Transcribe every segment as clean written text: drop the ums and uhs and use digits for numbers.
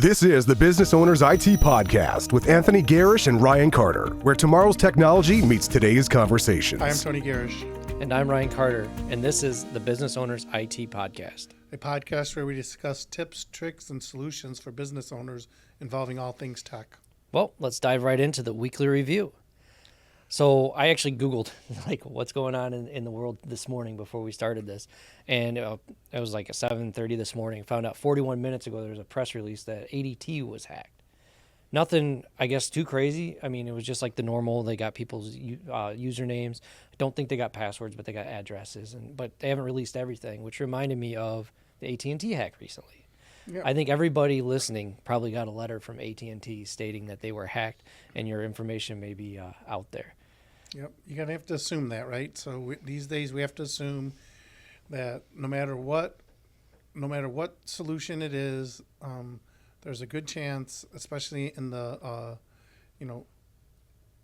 This is the Business Owners IT Podcast with Anthony Gerasch and Ryan Carter, where tomorrow's technology meets today's conversations. Hi, I'm Tony Gerasch. And I'm Ryan Carter, and this is the Business Owners IT Podcast. A podcast where we discuss tips, tricks, and solutions for business owners involving all things tech. Well, let's dive right into the weekly review. So I actually Googled what's going on in the world this morning before we started this. And it was like at 7:30 this morning. Found out 41 minutes ago there was a press release that ADT was hacked. Nothing, I guess, too crazy. I mean, it was just like the normal. They got people's usernames. I don't think they got passwords, but they got addresses. But they haven't released everything, which reminded me of the AT&T hack recently. Yep. I think everybody listening probably got a letter from AT&T stating that they were hacked and your information may be out there. Yep, you're going to have to assume that, right? So these days we have to assume that no matter what solution it is, there's a good chance, especially in the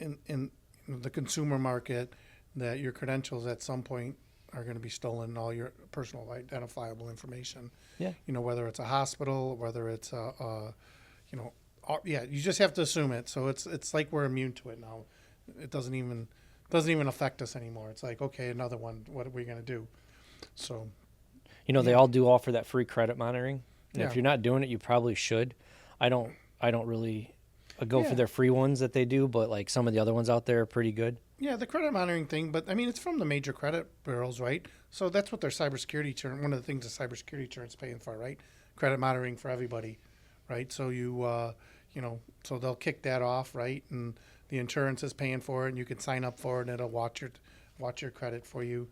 in the consumer market, that your credentials at some point are going to be stolen, all your personal identifiable information. Yeah. Whether it's a hospital, whether it's you just have to assume it. So it's like we're immune to it now. It doesn't even affect us anymore. It's like, okay, another one. What are we going to do? So, they all do offer that free credit monitoring. And yeah. If you're not doing it, you probably should. I don't really go for their free ones that they do, but like some of the other ones out there are pretty good. Yeah, the credit monitoring thing, but I mean, it's from the major credit bureaus, right? So that's what their cybersecurity insurance, one of the things the cybersecurity insurance is paying for, right? Credit monitoring for everybody, right? So so they'll kick that off, right? And the insurance is paying for it, and you can sign up for it, and it'll watch your credit for you.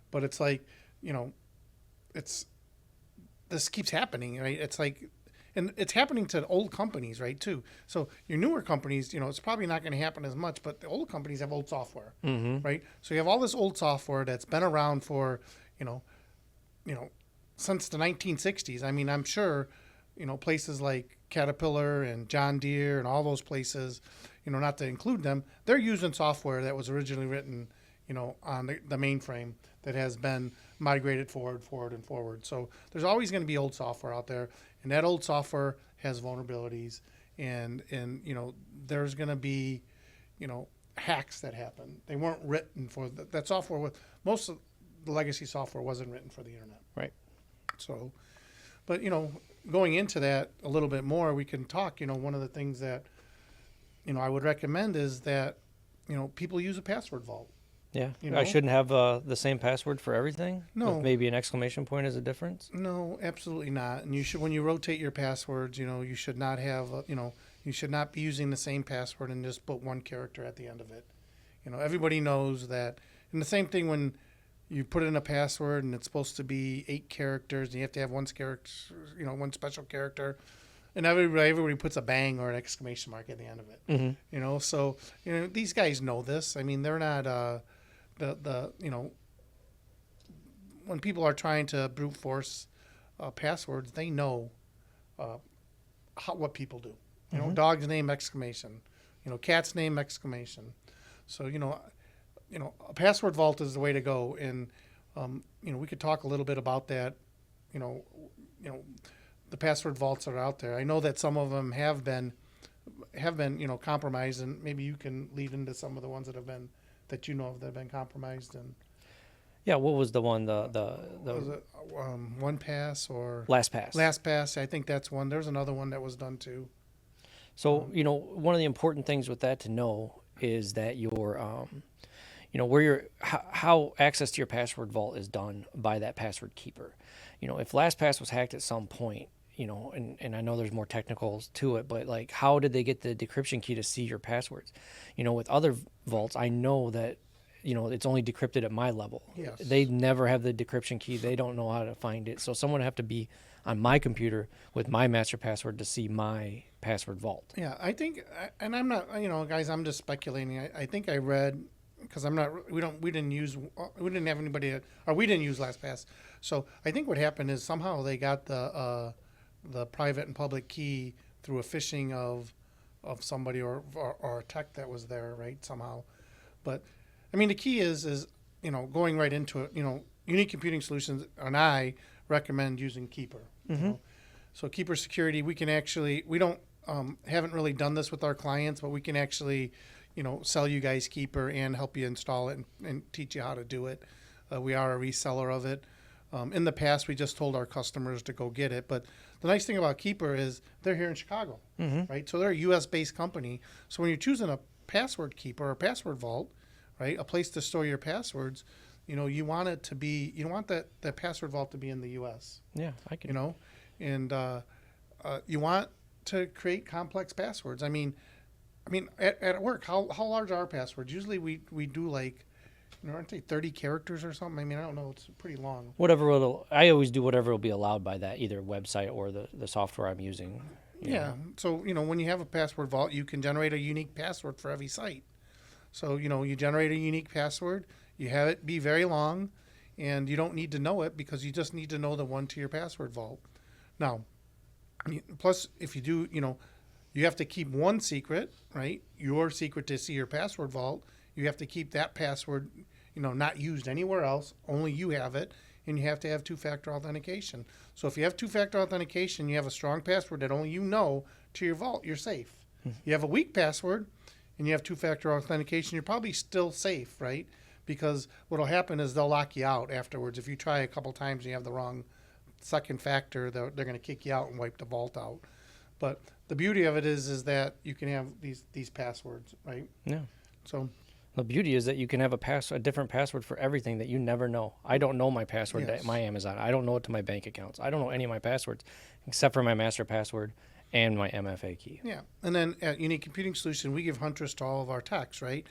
But it's like, this keeps happening, right? It's like, and it's happening to old companies, right, too. So your newer companies, it's probably not going to happen as much, but the old companies have old software, right? So you have all this old software that's been around for, since the 1960s. I mean, I'm sure, places like Caterpillar and John Deere and all those places, not to include them, they're using software that was originally written, on the mainframe that has been migrated forward. So there's always going to be old software out there, and that old software has vulnerabilities, and there's going to be, hacks that happen. They weren't written for that software. Most of the legacy software wasn't written for the internet. Right. So, but going into that a little bit more, we can talk. One of the things that I would recommend is that people use a password vault. Yeah, I shouldn't have the same password for everything? No. With maybe an exclamation point as a difference? No, absolutely not. And you should, when you rotate your passwords, you should not have, you should not be using the same password and just put one character at the end of it. Everybody knows that. And the same thing when you put in a password and it's supposed to be 8 characters and you have to have one special character. And everybody puts a bang or an exclamation mark at the end of it. Mm-hmm. So these guys know this. I mean, they're not when people are trying to brute force passwords, they know what people do. Dog's name exclamation, cat's name exclamation. So a password vault is the way to go. And we could talk a little bit about that. The password vaults are out there. I know that some of them have been compromised, and maybe you can lead into some of the ones that have been that have been compromised. And yeah, what was the one was it 1Pass or LastPass? LastPass, I think that's one. There's another one that was done too. So one of the important things with that to know is that your how access to your password vault is done by that password keeper. If LastPass was hacked at some point, and I know there's more technicals to it, but like, how did they get the decryption key to see your passwords? With other vaults, I know that, it's only decrypted at my level. Yes. They never have the decryption key. They don't know how to find it. So someone would have to be on my computer with my master password to see my password vault. Yeah, I think, and I'm not, guys, I'm just speculating. I think I read, because we didn't use LastPass. So I think what happened is somehow they got the private and public key through a phishing of somebody or a tech that was there, right, somehow. But I mean, the key is going right into it. Unique Computing Solutions and I recommend using Keeper. So Keeper Security, we don't haven't really done this with our clients, but we can actually, sell you guys Keeper and help you install it and teach you how to do it. We are a reseller of it. In the past, we just told our customers to go get it. But the nice thing about Keeper is they're here in Chicago, right? So they're a U.S.-based company. So when you're choosing a password keeper or password vault, right, a place to store your passwords, you want it to be, you want that password vault to be in the U.S. Yeah, I can. And you want to create complex passwords. I mean, at work, how large are our passwords? Usually we do like, aren't they 30 characters or something? I mean, I don't know. It's pretty long. I always do whatever will be allowed by that, either website or the software I'm using. Yeah. So, when you have a password vault, you can generate a unique password for every site. So, you generate a unique password, you have it be very long, and you don't need to know it because you just need to know the one to your password vault. Now, plus, if you do, you have to keep one secret, right? Your secret to see your password vault. You have to keep that password, not used anywhere else. Only you have it, and you have to have two-factor authentication. So if you have two-factor authentication, you have a strong password that only you know to your vault, you're safe. You have a weak password, and you have two-factor authentication, you're probably still safe, right? Because what'll happen is they'll lock you out afterwards. If you try a couple times and you have the wrong second factor, they're going to kick you out and wipe the vault out. But the beauty of it is that you can have these passwords, right? Yeah. So the beauty is that you can have a different password for everything that you never know. I don't know my password to my Amazon. I don't know it to my bank accounts. I don't know any of my passwords except for my master password and my MFA key. Yeah. And then at Unique Computing Solution, we give Huntress to all of our techs, right?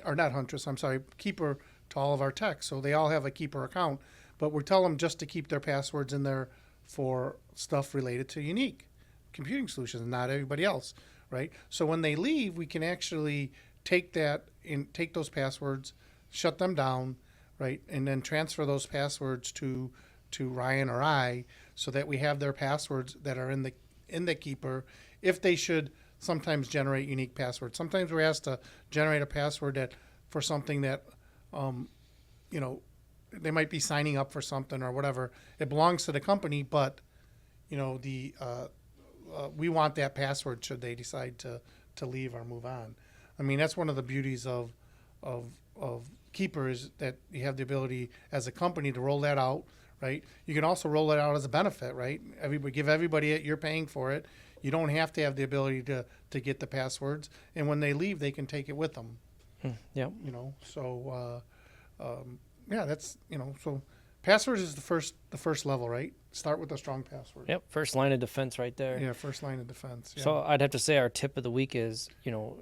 Or not Huntress, I'm sorry, Keeper to all of our techs. So they all have a Keeper account, but we tell them just to keep their passwords in there for stuff related to Unique Computing Solutions, not everybody else, right? So when they leave, we can actually take those passwords, shut them down, right, and then transfer those passwords to Ryan or I, so that we have their passwords that are in the Keeper. If they should sometimes generate unique passwords, sometimes we're asked to generate a password that for something that, they might be signing up for something or whatever. It belongs to the company, but we want that password should they decide to leave or move on. I mean, that's one of the beauties of Keeper is that you have the ability as a company to roll that out, right? You can also roll it out as a benefit, right? Give everybody it. You're paying for it. You don't have to have the ability to get the passwords, and when they leave, they can take it with them. Yeah. So that's so passwords is the first level, right? Start with a strong password. Yep. First line of defense right there. Yeah, first line of defense. Yeah. So I'd have to say our tip of the week is,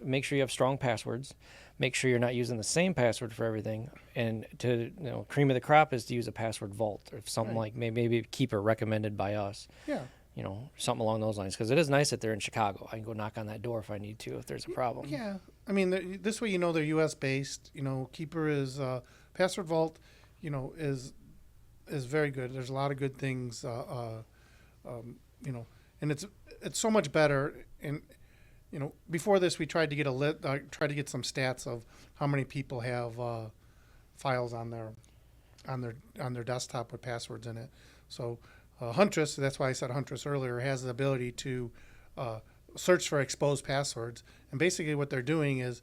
make sure you have strong passwords. Make sure you're not using the same password for everything. And cream of the crop is to use a password vault or something like maybe Keeper recommended by us. Yeah. Something along those lines. Because it is nice that they're in Chicago. I can go knock on that door if I need to, if there's a problem. Yeah. I mean, this way they're U.S. based. Keeper is password vault. Is very good. There's a lot of good things. And it's so much better. And before this, we tried to get some stats of how many people have files on their desktop with passwords in it. So Huntress, that's why I said Huntress earlier, has the ability to search for exposed passwords. And basically, what they're doing is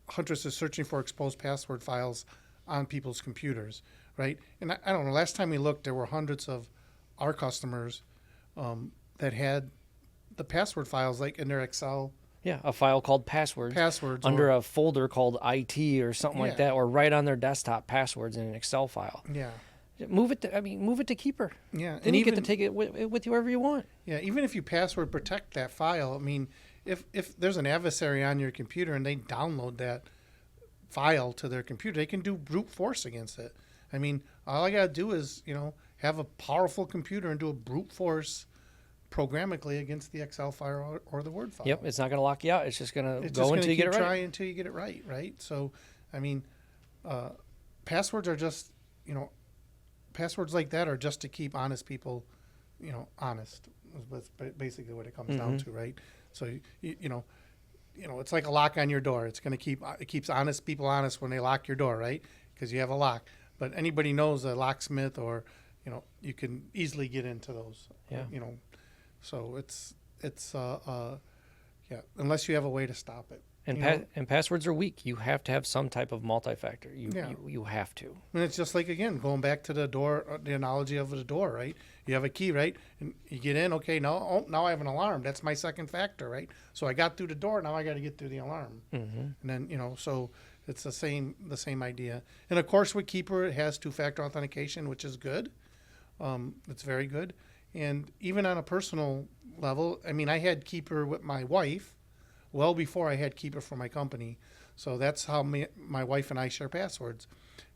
Huntress is searching for exposed password files on people's computers, right? And I don't know. Last time we looked, there were hundreds of our customers that had the password files like in their Excel. Yeah, a file called passwords under a folder called IT or something like that, or right on their desktop, passwords in an Excel file. Yeah. Move it to Keeper. Yeah. Then you get to take it with you wherever you want. Yeah, even if you password protect that file, I mean, if there's an adversary on your computer and they download that file to their computer, they can do brute force against it. I mean, all I got to do is, have a powerful computer and do a brute force programmatically against the Excel file or the Word file. Yep, it's not going to lock you out. It's just going to go until you get it right. Try until you get it right, right? So, I mean, passwords are just, passwords like that are just to keep honest people, honest. That's basically what it comes down to, right? So, it's like a lock on your door. It keeps honest people honest when they lock your door, right? Because you have a lock. But anybody knows a locksmith or, you can easily get into those. Yeah. So yeah, unless you have a way to stop it. And passwords are weak. You have to have some type of multi-factor. Yeah. You have to. And it's just like, again, going back to the door, the analogy of the door, right? You have a key, right? And you get in, okay, now I have an alarm. That's my second factor, right? So I got through the door, now I got to get through the alarm. Mm-hmm. And then, so it's the same idea. And of course, with Keeper, it has two-factor authentication, which is good. It's very good. And even on a personal level, I mean, I had Keeper with my wife well before I had Keeper for my company. So that's how my wife and I share passwords.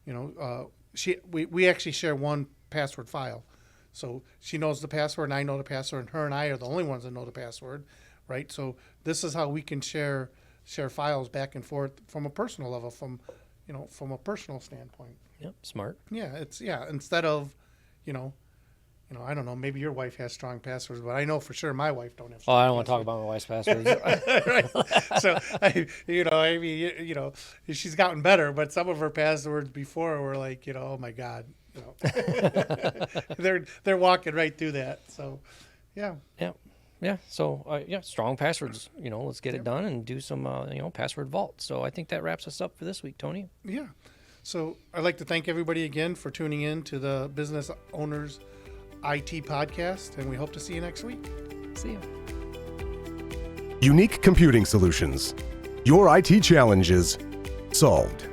We actually share one password file. So she knows the password and I know the password, and her and I are the only ones that know the password, right? So this is how we can share files back and forth from a personal level, from a personal standpoint. Yep, smart. Yeah, instead of, I don't know, maybe your wife has strong passwords, but I know for sure my wife don't have strong I don't want to talk about my wife's passwords. Right. So, she's gotten better, but some of her passwords before were like, oh my God, they're walking right through that. So, yeah. Yeah. So, strong passwords. Let's get it done and do some, password vault. So I think that wraps us up for this week, Tony. Yeah. So I'd like to thank everybody again for tuning in to the Business Owners IT podcast, and we hope to see you next week. See you. Unique Computing Solutions. Your IT challenges solved.